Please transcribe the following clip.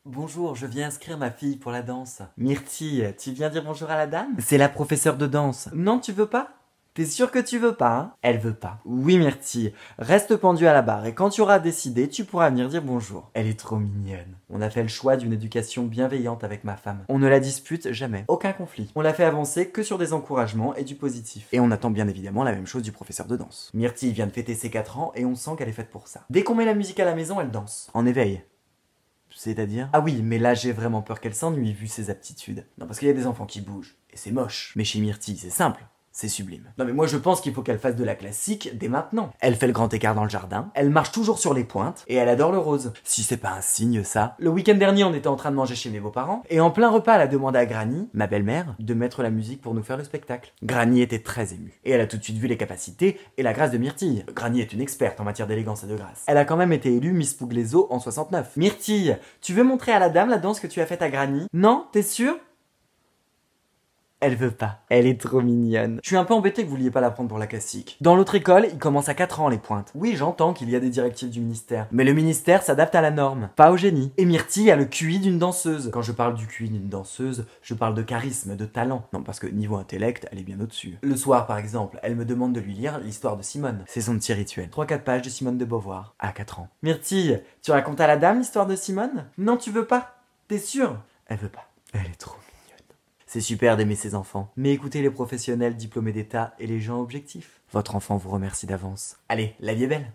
Bonjour, je viens inscrire ma fille pour la danse. Myrtille, tu viens dire bonjour à la dame? C'est la professeure de danse. Non, tu veux pas? T'es sûr que tu veux pas, hein? Elle veut pas. Oui, Myrtille, reste pendue à la barre et quand tu auras décidé, tu pourras venir dire bonjour. Elle est trop mignonne. On a fait le choix d'une éducation bienveillante avec ma femme. On ne la dispute jamais. Aucun conflit. On la fait avancer que sur des encouragements et du positif. Et on attend bien évidemment la même chose du professeur de danse. Myrtille vient de fêter ses 4 ans et on sent qu'elle est faite pour ça. Dès qu'on met la musique à la maison, elle danse. En éveil. C'est-à-dire? Ah oui, mais là j'ai vraiment peur qu'elle s'ennuie vu ses aptitudes. Non, parce qu'il y a des enfants qui bougent, et c'est moche. Mais chez Myrtille, c'est simple. C'est sublime. Non mais moi je pense qu'il faut qu'elle fasse de la classique dès maintenant. Elle fait le grand écart dans le jardin, elle marche toujours sur les pointes, et elle adore le rose. Si c'est pas un signe ça. Le week-end dernier on était en train de manger chez mes beaux-parents, et en plein repas elle a demandé à Granny, ma belle-mère, de mettre la musique pour nous faire le spectacle. Granny était très émue, et elle a tout de suite vu les capacités et la grâce de Myrtille. Granny est une experte en matière d'élégance et de grâce. Elle a quand même été élue Miss Pugliese en 69. Myrtille, tu veux montrer à la dame la danse que tu as faite à Granny? Non? T'es sûre? Elle veut pas. Elle est trop mignonne. Je suis un peu embêté que vous vouliez pas la prendre pour la classique. Dans l'autre école, ils commencent à 4 ans les pointes. Oui, j'entends qu'il y a des directives du ministère. Mais le ministère s'adapte à la norme, pas au génie. Et Myrtille a le QI d'une danseuse. Quand je parle du QI d'une danseuse, je parle de charisme, de talent. Non, parce que niveau intellect, elle est bien au-dessus. Le soir, par exemple, elle me demande de lui lire l'histoire de Simone. C'est son petit rituel. 3-4 pages de Simone de Beauvoir, à 4 ans. Myrtille, tu racontes à la dame l'histoire de Simone? Non, tu veux pas? T'es sûre? Elle veut pas. Elle est trop. C'est super d'aimer ses enfants, mais écoutez les professionnels diplômés d'État et les gens objectifs. Votre enfant vous remercie d'avance. Allez, la vie est belle!